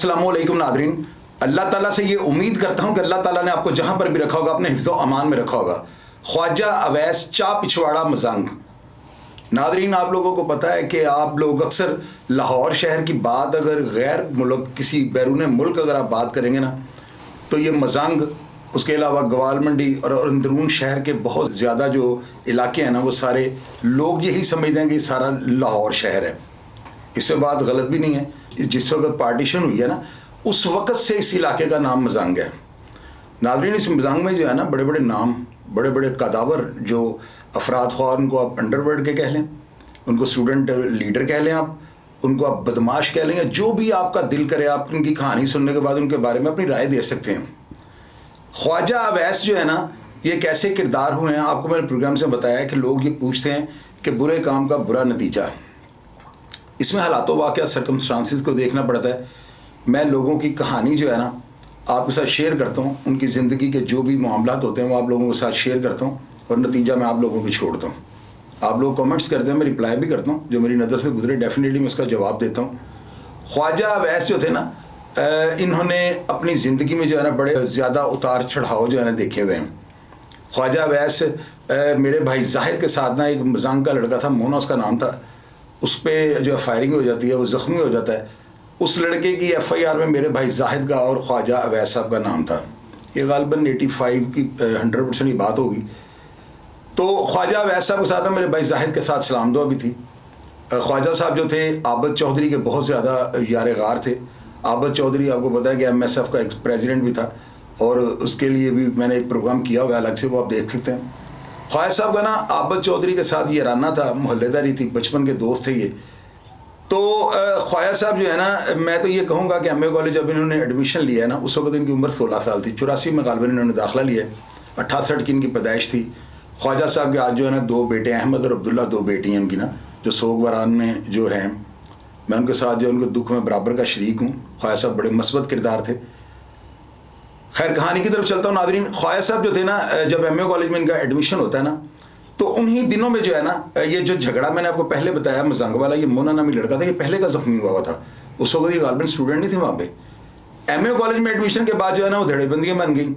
अस्सलामुअलैकुम नादरीन, अल्लाह ताला से ये उम्मीद करता हूँ कि अल्लाह ताला ने आपको जहाँ पर भी रखा होगा अपने हिफ्ज़ो अमान में रखा होगा। ख्वाजा अवैस चा पिछवाड़ा मजंग। नादरीन, आप लोगों को पता है कि आप लोग अक्सर लाहौर शहर की बात अगर गैर मुल्क किसी बैरून मुल्क अगर आप बात करेंगे ना, तो ये मजंग, उसके अलावा गवाल मंडी और अंदरून शहर के बहुत ज़्यादा जो इलाके हैं ना, वो सारे लोग यही समझते हैं कि सारा लाहौर शहर है। इससे बात गलत भी नहीं है। जिस वक्त पार्टीशन हुई है ना, उस वक़्त से इस इलाके का नाम मजंग है। नाज़रीन, इस मजंग में जो है ना, बड़े बड़े नाम, बड़े बड़े कदावर जो अफराद, ख्वाह उनको आप अंडरवर्ल्ड के कह लें, उनको स्टूडेंट लीडर कह लें, आप उनको आप बदमाश कह लेंगे, जो भी आपका दिल करे, आप उनकी कहानी सुनने के बाद उनके बारे में अपनी राय दे सकते हैं। ख्वाजा अवैस जो है ना, ये कैसे किरदार हुए हैं, आपको मैंने प्रोग्राम से बताया कि लोग ये पूछते हैं कि बुरे काम का बुरा नतीजा। इसमें हालातों वाक़या सर्कमस्टांसिस को देखना पड़ता है। मैं लोगों की कहानी जो है ना आपके साथ शेयर करता हूँ, उनकी ज़िंदगी के जो भी मामलात होते हैं वो आप लोगों के साथ शेयर करता हूँ और नतीजा मैं आप लोगों को छोड़ता हूँ। आप लोग कमेंट्स करते हैं, मैं रिप्लाई भी करता हूँ, जो मेरी नज़र से गुजरे डेफिनेटली मैं उसका जवाब देता हूँ। ख्वाजा अवैस जो थे ना, इन्होंने अपनी ज़िंदगी में जो है ना बड़े ज़्यादा उतार चढ़ाव जो है ना देखे हुए हैं। ख्वाजा अवैस मेरे भाई जाहिद के साथ ना, एक मजंग का लड़का था, मोना उसका नाम था, उस पर जो फायरिंग हो जाती है, वो ज़ख्मी हो जाता है। उस लड़के की FIR में मेरे भाई जाहिद का और ख्वाजा अवैस साहब का नाम था। ये गालिबन 85 की 100% की बात होगी। तो ख्वाजा अवैस साहब के साथ मेरे भाई जाहिद के साथ सलाम दुआ भी थी। ख्वाजा साहब जो थे आबद चौधरी के बहुत ज़्यादा यार गार थे। आबद चौधरी आपको पता है कि MSF का एक प्रेसिडेंट भी था और उसके लिए भी मैंने एक प्रोग्राम किया हुआ अलग से, वो आप देख सकते हैं। ख्वाजा साहब का ना आबद चौधरी के साथ ये राना था, मोहल्लेदारी थी, बचपन के दोस्त थे ये। तो ख्वाजा साहब जो है ना, मैं तो ये कहूँगा कि MA कॉलेज जब इन्होंने एडमिशन लिया है ना, उस वक्त इनकी उम्र 16 साल थी। 84 में गालिबन इन्होंने दाखिला लिया है। 68 की इनकी पैदाइश थी। ख्वाजा साहब के आज जो है ना 2 बेटे, अहमद और अब्दुल्ला, 2 बेटी हैं इनकी ना, जो सोग वरान में जो हैं। मैं उनके साथ जो उनके दुख में बराबर का शरीक हूँ। ख्वाजा साहब बड़े मस्बत किरदार थे। खैर, कहानी की तरफ चलता हूँ नादरीन। ख्वाजा साहब जो थे ना, जब MA कॉलेज में इनका एडमिशन होता है ना, तो उन्हीं दिनों में जो है ना, ये जो झगड़ा मैंने आपको पहले बताया मजंग वाला, ये मोना नामी लड़का था, ये पहले का जख्मी हुआ था। उस वक्त ये गालिबन स्टूडेंट नहीं थे वहाँ पे। MA कॉलेज में एडमिशन के बाद जो है ना, वो धड़ेबंदियाँ बन गई।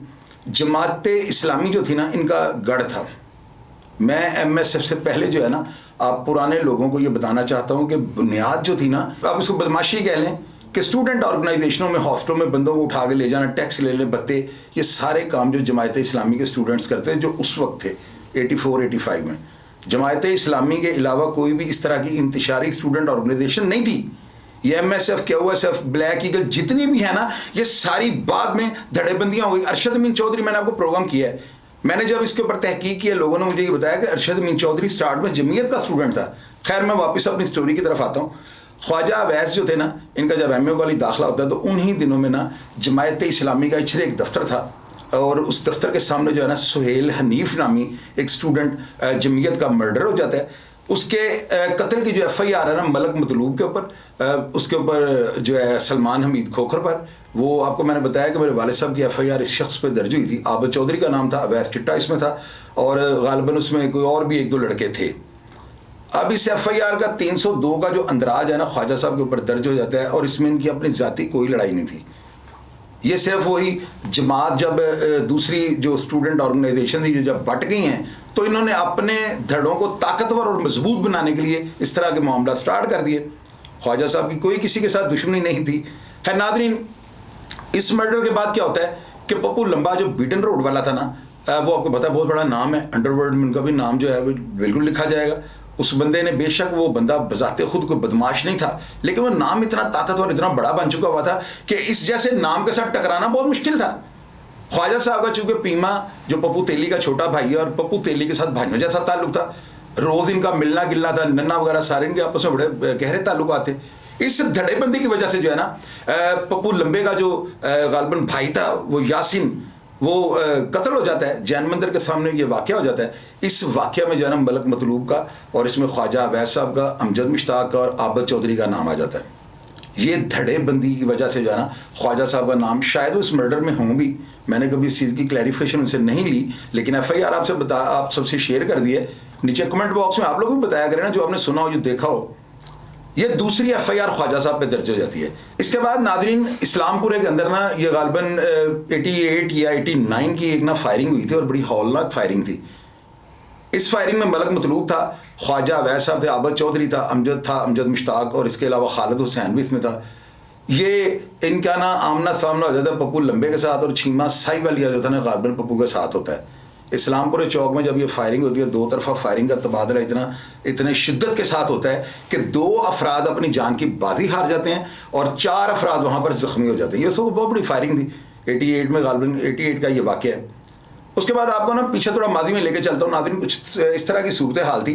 जमात इस्लामी जो थी ना, इनका गढ़ था। मैं MSF से पहले जो है ना, आप पुराने लोगों को ये बताना चाहता हूँ कि बुनियाद जो थी ना, आप इसको बदमाशी कह लें, कि स्टूडेंट ऑर्गेनाइजेशनों में, हॉस्टलों में बंदों को उठा के ले जाना, टैक्स ले लें, बत्ते, ये सारे काम जो जमात इस्लामी के स्टूडेंट्स करते हैं, जो उस वक्त थे 84-85 में। जमात इस्लामी के अलावा कोई भी इस तरह की इंतशारी स्टूडेंट ऑर्गेनाइजेशन नहीं थी। ये MSF, QSF, ब्लैक ईगल जितनी भी है ना, ये सारी बाद में धड़ेबंदियाँ हो गई। अरशद अमीन चौधरी, मैंने आपको प्रोग्राम किया है। मैंने जब इसके ऊपर तहकीक किया, लोगों ने मुझे ये बताया कि अरशद अमीन चौधरी स्टार्ट में जमीयत का स्टूडेंट था। खैर, मैं वापस अपनी स्टोरी की तरफ आता हूँ। ख्वाजा अवैस जो थे ना, इनका जब MA कॉलेज दाखिला होता है, तो उन्हीं दिनों में ना जमात इस्लामी का इछरे एक दफ्तर था, और उस दफ्तर के सामने जो है ना, सुहेल हनीफ नामी एक स्टूडेंट जमीयत का मर्डर हो जाता है। उसके कत्ल की जो FIR है ना, मलक मतलूब के ऊपर, उसके ऊपर जो है सलमान हमीद खोखर पर, वो आपको मैंने बताया कि मेरे वालिद साहब की FIR इस शख्स पे दर्ज हुई थी। आबद चौधरी का नाम था, अवैस चिट्टा इसमें था, और गालिबन उसमें कोई और भी 1-2 लड़के थे। अब इस FIR का 302 का जो अंदराज है ना, ख्वाजा साहब के ऊपर दर्ज हो जाता है, और इसमें इनकी अपनी ज़ाती कोई लड़ाई नहीं थी। ये सिर्फ वही जमात, जब दूसरी जो स्टूडेंट ऑर्गेनाइजेशन थी जब बट गई हैं, तो इन्होंने अपने धड़ों को ताकतवर और मजबूत बनाने के लिए इस तरह के मामला स्टार्ट कर दिए। ख्वाजा साहब की कोई किसी के साथ दुश्मनी नहीं थी। है नादरीन, इस मर्डर के बाद क्या होता है कि पप्पू लंबा जो बीटन रोड वाला था ना, वो आपको पता है बहुत बड़ा नाम है, अंडरवर्ल्ड में उनका भी नाम जो है वो बिल्कुल लिखा जाएगा। उस बंदे ने, बेशक वो बंदा बजाते खुद कोई बदमाश नहीं था, लेकिन वो नाम इतना ताकतवर, इतना बड़ा बन चुका हुआ था कि इस जैसे नाम के साथ टकराना बहुत मुश्किल था। ख्वाजा साहब का चूंकि पीमा जो पप्पू तेली का छोटा भाई है, और पप्पू तेली के साथ भाइयों जैसा ताल्लुक था, रोज़ इनका मिलना गिलना था, नन्ना वगैरह सारे इनके आपस में बड़े गहरे ताल्लुकात थे। इस धड़ेबंदी की वजह से जो है ना, पप्पू लंबे का जो गालिबन भाई था, वो यासिन, वो कत्ल हो जाता है। जैन मंदिर के सामने ये वाक़या हो जाता है। इस वाक़या में जो है ना, मलक मतलूब का, और इसमें ख्वाजा अवैस साहब का, अमजद मुश्ताक का और आबद चौधरी का नाम आ जाता है। ये धड़ेबंदी की वजह से जो है ना, ख्वाजा साहब का नाम, शायद उस मर्डर में हों भी, मैंने कभी इस चीज़ की क्लैरिफिकेशन उनसे नहीं ली, लेकिन FIR आप सबसे शेयर कर दी है। नीचे कमेंट बॉक्स में आप लोग भी बताया करें ना, जो आपने सुना हो, जो देखा हो। ये दूसरी एफआईआर ख्वाजा साहब पे दर्ज हो जाती है। इसके बाद नादरीन इस्लामपुरे के अंदर ना ये गालबन 88 या 89 की एक ना फायरिंग हुई थी और बड़ी हौलनाक फायरिंग थी। इस फायरिंग में मलक मतलूब था, ख्वाजा अवैस साहब थे, आबद चौधरी था, अमजद मुश्ताक और इसके अलावा खालिद हुसैन भी इसमें था। ये इनका ना आमना सामना हो जाता है पप्पू लंबे के साथ और छीमा साहिवालिया जो था ना गालबन पप्पू के साथ होता है। इस्लामपुर चौक में जब ये फायरिंग होती है, दो तरफा फायरिंग का तबादला इतने शिद्दत के साथ होता है कि 2 अफराद अपनी जान की बाजी हार जाते हैं और 4 अफराद वहाँ पर ज़ख्मी हो जाते हैं। ये सब बहुत बड़ी फायरिंग थी 88 में, गालबन 88 का ये वाक़या है। उसके बाद आपको ना पीछे थोड़ा माजी में लेके चलता हूँ नाज़रीन। कुछ इस तरह की सूरत हाल थी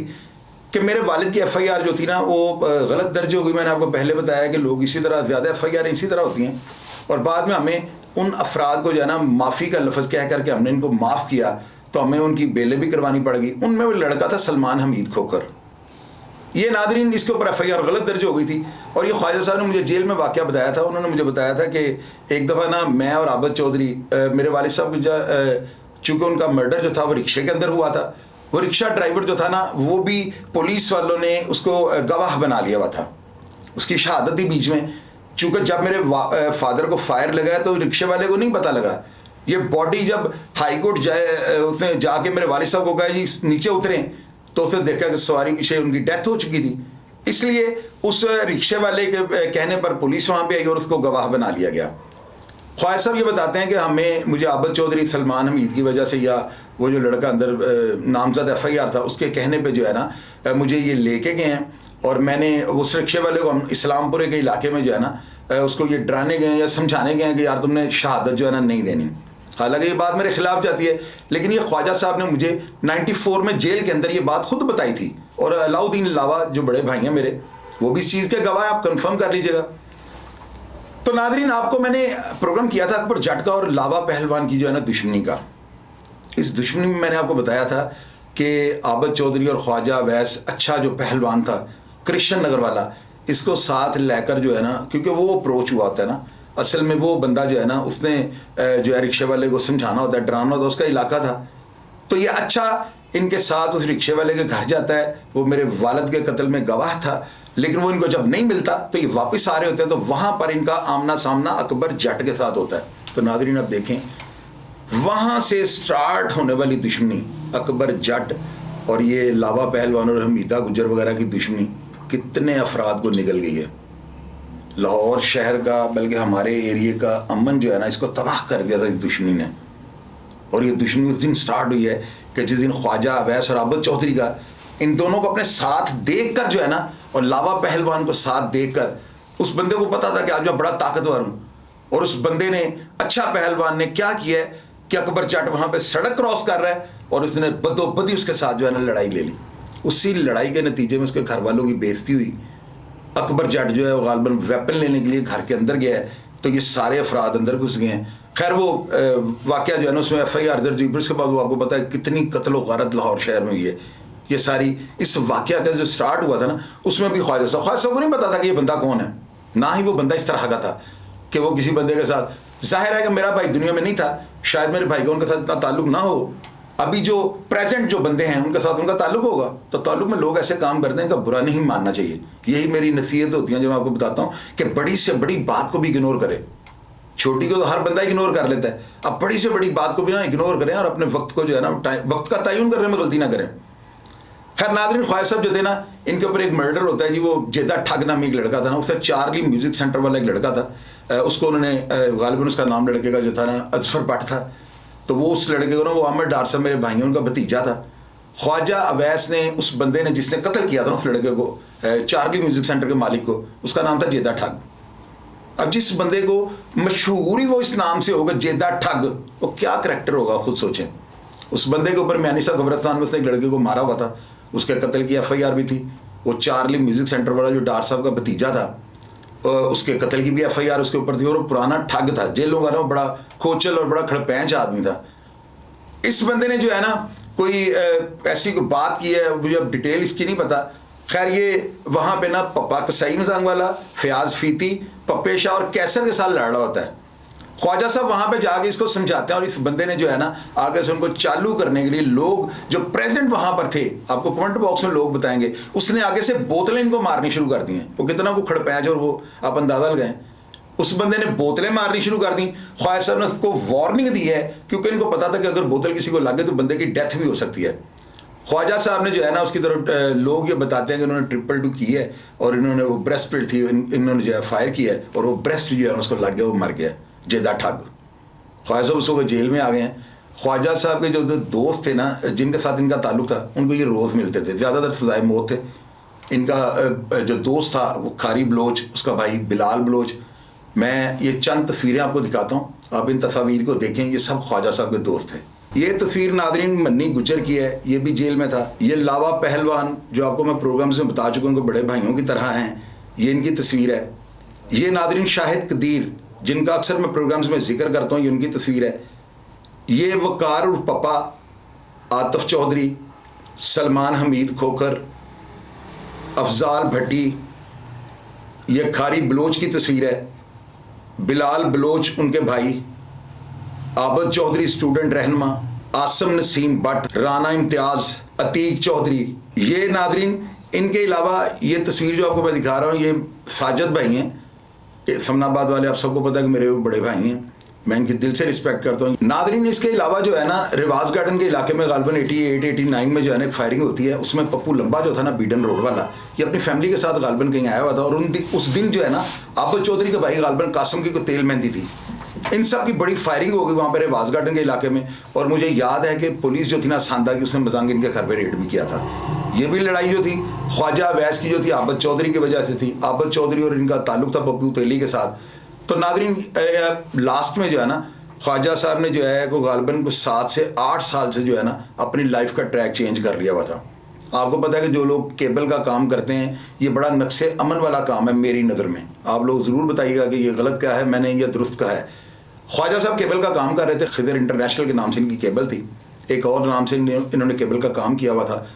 कि मेरे वालिद की एफआईआर जो थी ना वो गलत दर्ज हो गई। मैंने आपको पहले बताया कि लोग इसी तरह ज़्यादा एफआईआर इसी तरह होती हैं और बाद में हमें उन अफराद को जो है ना माफ़ी का लफ्ज़ कह करके हमने इनको माफ़ किया तो हमें उनकी बेले भी करवानी पड़ गई। उनमें वो लड़का था सलमान हमीद खोकर। ये नादरीन इसके ऊपर एफआईआर गलत दर्ज हो गई थी और ये ख्वाजा साहब ने मुझे जेल में वाक़या बताया था। उन्होंने मुझे बताया था कि एक दफ़ा ना मैं और आबद चौधरी मेरे वालिद साहब चूँकि उनका मर्डर जो था वो रिक्शे के अंदर हुआ था, वो रिक्शा ड्राइवर जो था ना वो भी पुलिस वालों ने उसको गवाह बना लिया हुआ था, उसकी शहादत थी बीच में। चूँकि जब मेरे फादर को फायर लगाया तो रिक्शे वाले को नहीं पता लगा। ये बॉडी जब हाई कोर्ट जाए उसने जाके मेरे वालिद साहब को कहा जी नीचे उतरें तो उसने देखा कि सवारी पीछे उनकी डेथ हो चुकी थी। इसलिए उस रिक्शे वाले के कहने पर पुलिस वहाँ पे आई और उसको गवाह बना लिया गया। ख्वाजा साहब ये बताते हैं कि मुझे आबद चौधरी सलमान हमीद की वजह से या वो जो लड़का अंदर नामजद एफआईआर था उसके कहने पे जो है ना मुझे ये लेके गए हैं और मैंने उस रिक्शे वाले को हम इस्लामपुरे के इलाके में जो है ना उसको ये डराने गए या समझाने गए कि यार तुमने शहादत जो है ना नहीं देनी। हालांकि ये बात मेरे खिलाफ जाती है लेकिन ये ख्वाजा साहब ने मुझे 94 में जेल के अंदर ये बात खुद बताई थी और अलाउद्दीन लावा जो बड़े भाई हैं मेरे वो भी इस चीज़ के गवाह, आप कंफर्म कर लीजिएगा। तो नादरीन आपको मैंने प्रोग्राम किया था अकबर जट का और लावा पहलवान की जो है ना दुश्मनी का। इस दुश्मनी में मैंने आपको बताया था कि आबद चौधरी और ख्वाजा अवैस अच्छा जो पहलवान था कृष्ण नगर वाला, इसको साथ लेकर जो है ना, क्योंकि वो अप्रोच हुआ होता है ना, असल में वो बंदा जो है ना उसने जो है रिक्शे वाले को समझाना होता है, डराना होता है, उसका इलाका था। तो ये अच्छा इनके साथ उस रिक्शे वाले के घर जाता है। वो मेरे वालिद के कत्ल में गवाह था लेकिन वो इनको जब नहीं मिलता तो ये वापस आ रहे होते हैं तो वहाँ पर इनका आमना सामना अकबर जट के साथ होता है। तो नादरीन आप देखें वहाँ से स्टार्ट होने वाली दुश्मनी अकबर जट और ये लावा पहलवान और हमीदा गुजर वगैरह की दुश्मनी कितने अफराद को निकल गई है। लाहौर शहर का बल्कि हमारे एरिए का अमन जो है ना इसको तबाह कर दिया था इस दुश्मनी ने। और ये दुश्मनी उस दिन स्टार्ट हुई है कि जिस दिन ख्वाजा अवैस और आबद चौधरी का इन दोनों को अपने साथ देख कर जो है ना और लावा पहलवान को साथ देख कर उस बंदे को पता था कि आज मैं बड़ा ताकतवर हूँ। और उस बंदे ने अच्छा पहलवान ने क्या किया है कि अकबर जट वहाँ पे सड़क क्रॉस कर रहा है और उसने बदोबदी उसके साथ जो है ना लड़ाई ले ली। उसी लड़ाई के नतीजे में उसके घर वालों की बेइज्जती हुई। अकबर जट जो है वो गालबन वेपन लेने के लिए घर के अंदर गया है तो ये सारे अफराद अंदर घुस गए हैं। खैर वो वाक़या जो है ना उसमें एफआईआर दर्ज हुई, फिर उसके बाद वो आपको पता है कितनी कत्ल व गारत लाहौर शहर में हुई है। ये सारी इस वाक़या का जो स्टार्ट हुआ था ना उसमें भी ख्वाजा साहब को नहीं पता था कि ये बंदा कौन है, ना ही वो बंदा इस तरह का था कि वो किसी बंदे के साथ, जाहिर है कि मेरा भाई दुनिया में नहीं था, शायद मेरे भाई का उनके साथ इतना ताल्लुक ना हो। अभी जो प्रेजेंट जो बंदे हैं उनके साथ उनका ताल्लुक होगा तो ताल्लुक में लोग ऐसे काम करते हैं इनका बुरा नहीं मानना चाहिए। यही मेरी नसीहत होती है जो मैं आपको बताता हूँ कि बड़ी से बड़ी बात को भी इग्नोर करें। छोटी को तो हर बंदा इग्नोर कर लेता है, अब बड़ी से बड़ी बात को भी ना इग्नोर करें और अपने वक्त को जो है ना वक्त का तयन करने में गलती ना करें। खैर नादरीन ख्वाजा साहब जो थे ना इनके ऊपर एक मर्डर होता है जी। वो जेदा ठग नामी एक लड़का था ना, उससे चार्ली म्यूजिक सेंटर वाला एक लड़का था, उसको उन्होंने गालिबन उसका नाम लड़के का जो था ना अजफर भट्ट था। तो वो उस लड़के को ना वो अहमद डार साहब मेरे भाइयों उनका भतीजा था। ख्वाजा अवैस ने उस बंदे ने जिसने कत्ल किया था उस लड़के को, चार्ली म्यूजिक सेंटर के मालिक को, उसका नाम था जेदा ठग। अब जिस बंदे को मशहूर ही वो इस नाम से होगा जेदा ठग, वो क्या करैक्टर होगा खुद सोचें। उस बंदे के ऊपर म्यानी साहब कब्रिस्तान में उसने एक लड़के को मारा हुआ था, उसके कत्ल की एफआईआर भी थी। वो चार्ली म्यूजिक सेंटर वाला जो डार साहब का भतीजा था उसके कत्ल की भी एफआईआर उसके ऊपर थी। और वो पुराना ठग था, जेलों का ना बड़ा खोचल और बड़ा खड़पैंच आदमी था। इस बंदे ने जो है ना कोई ऐसी कोई बात की है, मुझे अब डिटेल इसकी नहीं पता। खैर ये वहाँ पे ना पप्पा कसाई मजांग वाला, फयाज फीती, पप्पे शाह और कैसर के साथ लड़ रहा होता है। ख्वाजा साहब वहाँ पे जाके इसको समझाते हैं और इस बंदे ने जो है ना आगे से उनको चालू करने के लिए लोग जो प्रेजेंट वहाँ पर थे, आपको कमेंट बॉक्स में लोग बताएंगे, उसने आगे से बोतलें इनको मारनी शुरू कर दी हैं। वो कितना वो खड़पैच और वो आप अंदाजा लगाएं, उस बंदे ने बोतलें मारनी शुरू कर दी। ख्वाजा साहब ने उसको वार्निंग दी है क्योंकि इनको पता था कि अगर बोतल किसी को लगे तो बंदे की डेथ भी हो सकती है। ख्वाजा साहब ने जो है ना उसकी तरफ लोग ये बताते हैं कि उन्होंने 222 की है और इन्होंने वो ब्रेस्ट प्लेट थी इन्होंने जो है फायर किया है और वो ब्रेस्ट जो है उसको लग गया, वो मर गया। जेदा ठग ख्वाजा साहब उसको जेल में आ गए हैं। ख्वाजा साहब के जो दोस्त थे ना जिनके साथ इनका ताल्लुक था उनको ये रोज़ मिलते थे, ज़्यादातर सजाए मौत थे। इनका जो दोस्त था वो कारी बलोच, उसका भाई बिलाल बलोच। मैं ये चंद तस्वीरें आपको दिखाता हूँ, आप इन तस्वीर को देखें, ये सब ख्वाजा साहब के दोस्त थे। ये तस्वीर नादरीन मन्नी गुजर की है, ये भी जेल में था। ये लावा पहलवान जो आपको मैं प्रोग्राम्स में बता चुका हूँ कि बड़े भाइयों की तरह हैं, ये इनकी तस्वीर है। ये नादरीन शाहिद कदीर जिनका अक्सर मैं प्रोग्राम्स में जिक्र करता हूँ, ये उनकी तस्वीर है। ये वकार उर्फ पप्पा, आतिफ चौधरी, सलमान हमीद खोखर, अफजाल भट्टी, ये खारी बलोच की तस्वीर है। बिलाल बलोच उनके भाई, आबद चौधरी स्टूडेंट रहनुमा, आसम नसीम भट्ट, राना इम्तियाज़, अतीक चौधरी। ये नादरीन इनके अलावा ये तस्वीर जो आपको मैं दिखा रहा हूँ, ये साजिद भाई हैं, समनाबाद वाले, आप सबको पता है कि मेरे बड़े भाई हैं, मैं इनकी दिल से रिस्पेक्ट करता हूँ। नादरीन इसके अलावा जो है ना रिवाज गार्डन के इलाके में गालबन 88-89 में जो है ना एक फायरिंग होती है, उसमें पप्पू लंबा जो था ना बीडन रोड वाला, ये अपनी फैमिली के साथ गालबन कहीं आया हुआ था और उस दिन जो है ना आबद चौधरी के भाई गालबन कासम की को तेल मेहंदी थी। इन सब की बड़ी फायरिंग हो गई वहाँ पर रिवाज गार्डन के इलाके में। और मुझे याद है कि पुलिस जो थी ना सांदा की, उसने मजांग इनके घर पर रेड भी किया था। ये भी लड़ाई जो थी ख्वाजा अवैस की जो थी आबद चौधरी की वजह से थी। आबद चौधरी और इनका ताल्लुक था पप्पू तेली के साथ। तो नादरीन लास्ट में जो है ना ख्वाजा साहब ने जो है को गालबन को 7 से 8 साल से जो है ना अपनी लाइफ का ट्रैक चेंज कर लिया हुआ था। आपको पता है कि जो लोग केबल का काम करते हैं ये बड़ा नक्शे अमन वाला काम है मेरी नज़र में। आप लोग ज़रूर बताइएगा कि ये गलत क्या है, मैंने ये दुरुस्त कहा है। ख्वाजा साहब केबल का काम कर रहे थे, खिदर इंटरनेशनल के नाम से इनकी केबल थी, एक और नाम से इन्होंने केबल का काम किया हुआ था।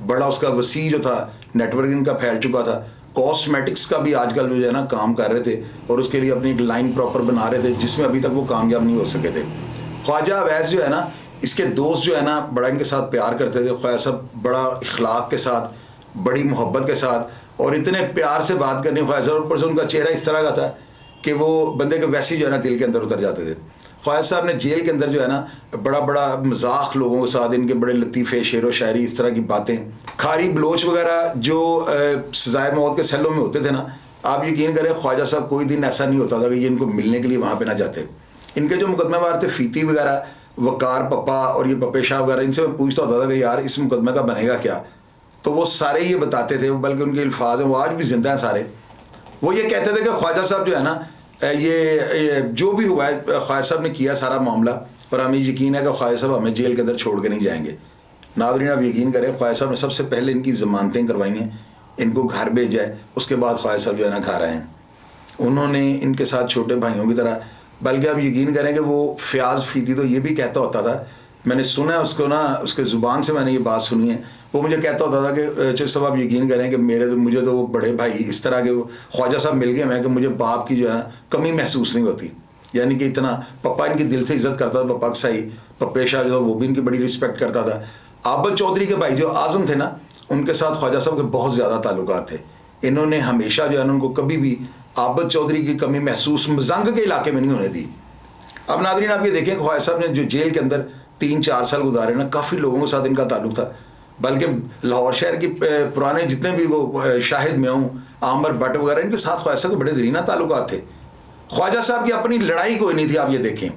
बड़ा उसका वसी जो था नेटवर्क इनका फैल चुका था। कॉस्मेटिक्स का भी आजकल जो है ना काम कर रहे थे और उसके लिए अपनी एक लाइन प्रॉपर बना रहे थे जिसमें अभी तक वो कामयाब नहीं हो सके थे। ख्वाजा अवैस जो है ना इसके दोस्त जो है ना बड़ा इनके साथ प्यार करते थे। ख्वाजा साहब बड़ा इखलाक के साथ, बड़ी मोहब्बत के साथ और इतने प्यार से बात करनी ख्वाजा साहब, ऊपर से उनका चेहरा इस तरह का था कि वो बंदे के वैसे ही जो है ना दिल के अंदर उतर जाते थे। ख्वाजा साहब ने जेल के अंदर जो है ना बड़ा बड़ा मजाक लोगों के साथ, इनके बड़े लतीफ़े शेर व शायरी इस तरह की बातें। खारी बलोच वगैरह जो सजाए मौत के सेलों में होते थे ना, आप यकीन करें ख्वाजा साहब कोई दिन ऐसा नहीं होता था कि ये इनको मिलने के लिए वहाँ पे ना जाते। इनके जो मुकदमेवार थे फीती वगैरह, वकार पप्पा और ये पप्पे शाह वगैरह, इनसे मैं पूछता होता था कि यार इस मुकदमे का बनेगा क्या, तो वो सारे ये बताते थे, बल्कि उनके अल्फाज हैं वो आज भी जिंदा हैं सारे। वो ये कहते थे कि ख्वाजा साहब जो है ना ये जो भी हुआ है ख्वाजा साहब ने किया सारा मामला, और हमें यकीन है कि ख्वाजा साहब हमें जेल के अंदर छोड़ के नहीं जाएंगे। नादरीन आप यकीन करें ख्वाजा साहब ने सबसे पहले इनकी ज़मानतें करवाई हैं, इनको घर भेजा है, उसके बाद ख्वाजा साहब जो है ना खा रहे हैं। उन्होंने इनके साथ छोटे भाइयों की तरह, बल्कि आप यकीन करें कि वो फ़याज़ फीती तो ये भी कहता होता था, मैंने सुना है उसको ना, उसके ज़ुबान से मैंने ये बात सुनी है, वो मुझे कहता होता था कि चौधरी साहब आप यकीन करें कि मुझे तो वो बड़े भाई इस तरह के ख्वाजा साहब मिल गए मैं कि मुझे बाप की जो है कमी महसूस नहीं होती। यानी कि इतना पप्पा इनकी दिल से इज़्ज़त करता था, पप्पा कसाई पप्पे शाह जो वो भी इनकी बड़ी रिस्पेक्ट करता था। आबद चौधरी के भाई जो आज़म थे ना, उनके साथ ख्वाजा साहब के बहुत ज़्यादा ताल्लुकात थे। इन्होंने हमेशा जो है ना उनको कभी भी आबद चौधरी की कमी महसूस मजंग के इलाके में नहीं होने दी। अब नादरीन आप ये देखें ख्वाजा साहब ने जो जेल के अंदर 3-4 साल गुजारे ना, काफ़ी लोगों के साथ इनका ताल्लुक था, बल्कि लाहौर शहर की पुराने जितने भी वो शाहिद म्याऊं, आमर भट्ट वगैरह, इनके साथ ख्वाजा साहब के बड़े दरीना ताल्लुकात थे। ख्वाजा साहब की अपनी लड़ाई कोई नहीं थी, आप ये देखें।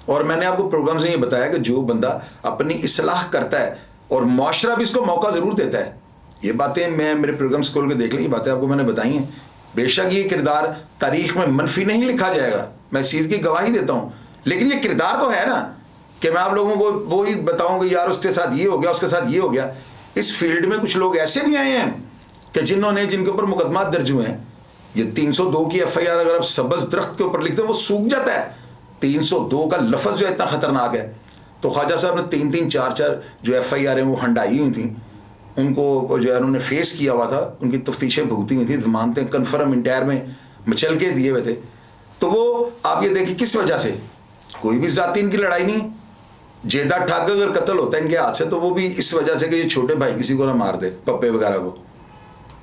और मैंने आपको प्रोग्राम से ये बताया कि जो बंदा अपनी इस्लाह करता है और मुआशरा भी इसको मौका ज़रूर देता है, ये बातें मैं मेरे प्रोग्राम खोल के देख लें, ये बातें आपको मैंने बताई हैं। बेशक ये किरदार तारीख में मनफी नहीं लिखा जाएगा, मैं इस चीज़ की गवाही देता हूँ, लेकिन ये किरदार तो है ना कि मैं आप लोगों को वो ही बताऊँ कि यार उसके साथ ये हो गया, उसके साथ ये हो गया। इस फील्ड में कुछ लोग ऐसे भी आए हैं कि जिनके ऊपर मुकदमा दर्ज हुए हैं। ये 302 की FIR अगर आप सब्ज़ दरख्त के ऊपर लिखते हैं वो सूख जाता है। 302 का लफ्ज़ जो है इतना ख़तरनाक है। तो ख्वाजा साहब ने 3-3, 4-4 जो FIR हैं वो हंडाई हुई थी, उनको जो है उन्होंने फेस किया हुआ था, उनकी तफ्तीशें भुगती हुई थी, ज़मानतें कन्फर्म इंटायर में मचल के दिए हुए थे। तो वो आप ये देखिए किस वजह से कोई भी जाति इनकी लड़ाई नहीं। जेदा ठग अगर कत्ल होता है इनके हाथ से तो वो भी इस वजह से कि ये छोटे भाई किसी को ना मार दे, पप्पे वगैरह को,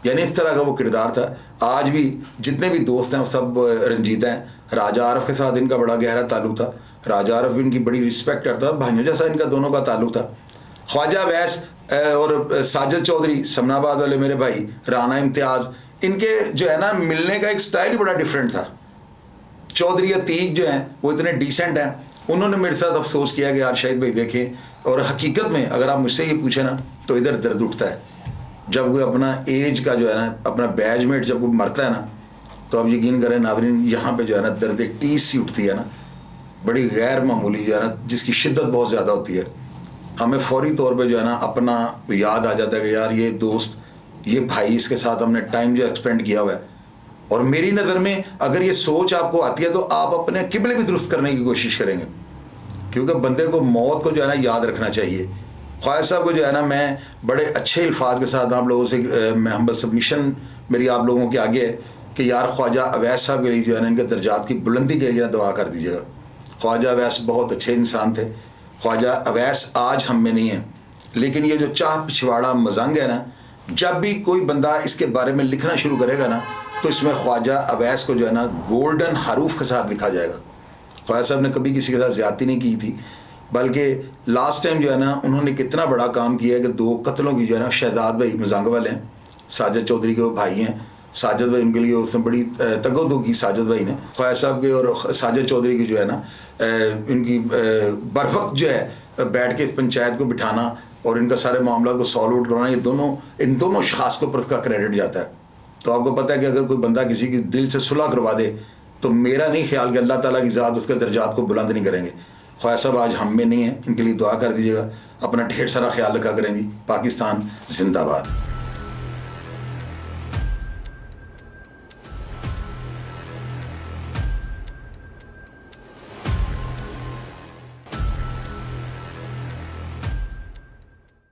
यानी इस तरह का वो किरदार था। आज भी जितने भी दोस्त हैं वो सब रंजीदा हैं। राजा आरफ के साथ इनका बड़ा गहरा ताल्लुक था, राजा आरफ भी इनकी बड़ी रिस्पेक्ट करता था, भाइयों जैसा इनका दोनों का ताल्लुक था। ख्वाजा अवैस और साजिद चौधरी समनाबाद वाले मेरे भाई, राना इम्तियाज़, इनके जो है ना मिलने का एक स्टाइल ही बड़ा डिफरेंट था। चौधरी अतीक जो हैं वो इतने डिसेंट हैं, उन्होंने मेरे साथ अफसोस किया कि यार शाहिद भाई देखें, और हकीकत में अगर आप मुझसे ये पूछे ना तो इधर दर्द उठता है जब कोई अपना एज का जो है ना अपना बैचमेट जब कोई मरता है ना, तो आप यकीन करें नाज़रीन यहाँ पे जो है ना दर्द एक टीस सी उठती है ना, बड़ी गैर मामूली जो है ना, जिसकी शिद्दत बहुत ज़्यादा होती है। हमें फौरी तौर पे जो है ना अपना याद आ जाता है कि यार ये दोस्त, ये भाई, इसके साथ हमने टाइम जो एक्सपेंड किया हुआ है। और मेरी नज़र में अगर ये सोच आपको आती है तो आप अपने किबले भी दुरुस्त करने की कोशिश करेंगे, क्योंकि बंदे को मौत को जो है ना याद रखना चाहिए। ख्वाजा साहब को जो है ना मैं बड़े अच्छे अल्फाज के साथ आप लोगों से मैं हम्बल सबमिशन मेरी आप लोगों के आगे है कि यार ख्वाजा अवैस साहब के लिए जो है ना इनके दर्जात की बुलंदी के लिए दुआ कर दीजिएगा। ख्वाजा अवैस बहुत अच्छे इंसान थे। ख्वाजा अवैस आज हम में नहीं है, लेकिन ये जो चाह पिछवाड़ा मजंग है ना, जब भी कोई बंदा इसके बारे में लिखना शुरू करेगा ना तो इसमें ख्वाजा अवैस को जो है ना गोल्डन हरूफ के साथ लिखा जाएगा। ख्वाजा साहब ने कभी किसी के साथ ज़्यादती नहीं की थी, बल्कि लास्ट टाइम जो है ना उन्होंने कितना बड़ा काम किया है कि 2 कत्लों की जो है ना, शहजाद भाई मजंग वाले हैं, साजिद चौधरी के वो भाई हैं, साजिद भाई उनके लिए उसने बड़ी तगोदो की साजिद भाई ने। ख्वाजा साहब के और साजिद चौधरी की जो है ना इनकी बरवक्त जो है बैठ के इस पंचायत को बिठाना और इनका सारे मामला को सॉल्व आउट करवाना, ये इन दोनों शास को पर उसका क्रेडिट जाता है। तो आपको पता है कि अगर कोई बंदा किसी की दिल से सुलह करवा दे तो मेरा नहीं ख्याल कि अल्लाह ताला की ज़ात उसके दर्जात को बुलंद नहीं करेंगे। ख्वाजा साहब आज हम में नहीं है, इनके लिए दुआ कर दीजिएगा। अपना ढेर सारा ख्याल रखा करें जी। पाकिस्तान जिंदाबाद।